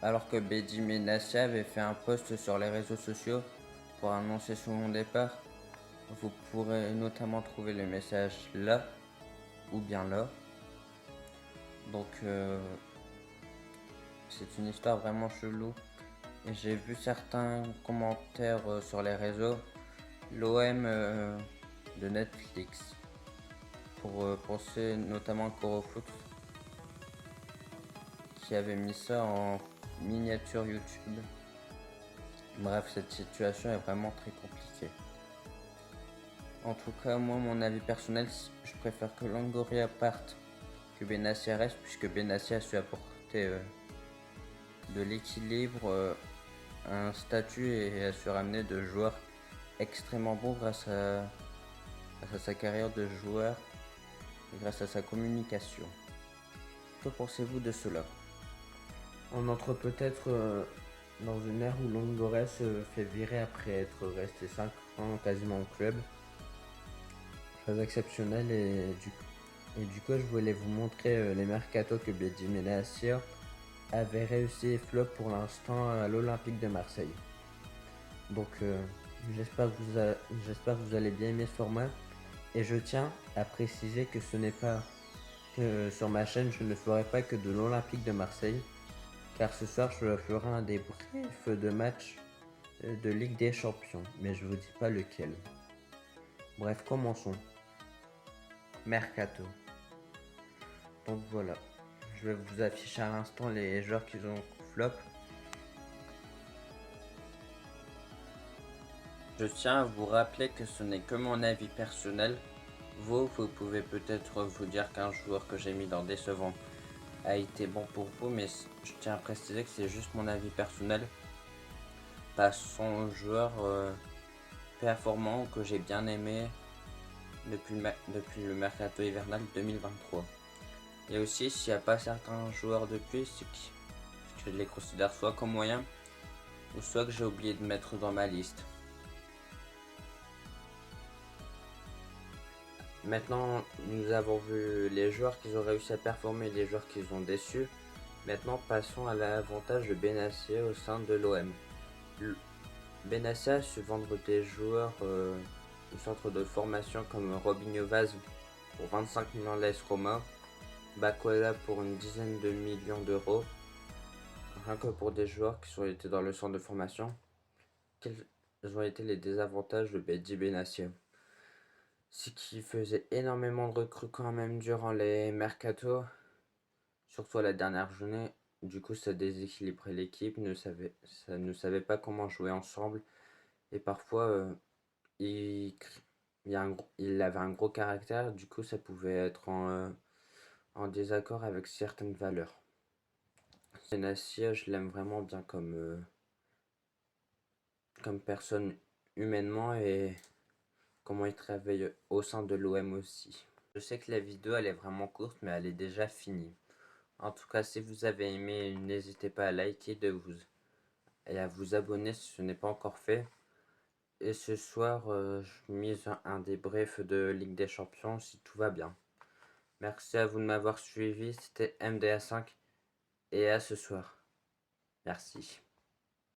Alors que Beji Benassia avait fait un post sur les réseaux sociaux pour annoncer son départ. Vous pourrez notamment trouver le message là ou bien là. Donc c'est une histoire vraiment chelou. Et j'ai vu certains commentaires sur les réseaux. L'OM de Netflix. Pour penser notamment Corofoot qui avait mis ça en miniature YouTube. Bref, cette situation est vraiment très compliquée. En tout cas, moi, mon avis personnel, je préfère que Longoria parte que Benassia reste, puisque Benassia a su apporter de l'équilibre, un statut et a su ramener de joueurs extrêmement bons grâce à sa carrière de joueur et grâce à sa communication. Que pensez-vous de cela? On entre peut-être dans une ère où Longoria se fait virer après être resté 5 ans quasiment au club. Chose exceptionnelle et du coup je voulais vous montrer les mercatos que Beji Benassia avait réussi et flop pour l'instant à l'Olympique de Marseille. Donc j'espère que vous allez bien aimer ce format. Et je tiens à préciser que ce n'est pas que sur ma chaîne je ne ferai pas que de l'Olympique de Marseille. Car ce soir je ferai un débrief de match de Ligue des Champions. Mais je vous dis pas lequel. Bref, commençons. Mercato. Donc voilà. Je vais vous afficher à l'instant les joueurs qui ont flop. Je tiens à vous rappeler que ce n'est que mon avis personnel. Vous pouvez peut-être vous dire qu'un joueur que j'ai mis dans décevant a été bon pour vous, mais je tiens à préciser que c'est juste mon avis personnel. Passons aux joueurs performants que j'ai bien aimé depuis le mercato hivernal 2023. Et aussi, s'il n'y a pas certains joueurs depuis, c'est que je les considère soit comme moyens, ou soit que j'ai oublié de mettre dans ma liste. Maintenant, nous avons vu les joueurs qui ont réussi à performer et les joueurs qui ont déçu. Maintenant, passons à l'avantage de Benassia au sein de l'OM. Benassia a su vendre des joueurs du centre de formation comme Robinho Vaz pour 25 millions l'AS Roma, Bakola pour une dizaine de millions d'euros, rien que pour des joueurs qui ont été dans le centre de formation. Quels ont été les désavantages de Beji Benassia? C'est qu'il faisait énormément de recrues quand même durant les mercatos, surtout à la dernière journée. Du coup, ça déséquilibrait l'équipe, ça ne savait pas comment jouer ensemble. Et parfois, il, il avait un gros caractère, du coup, ça pouvait être en désaccord avec certaines valeurs. Benassia, je l'aime vraiment bien comme personne humainement et comment il travaille au sein de l'OM aussi. Je sais que la vidéo elle est vraiment courte mais elle est déjà finie. En tout cas si vous avez aimé n'hésitez pas à liker et à vous abonner si ce n'est pas encore fait. Et ce soir je mise un débrief de Ligue des Champions si tout va bien. Merci à vous de m'avoir suivi, c'était MDA5 et à ce soir. Merci.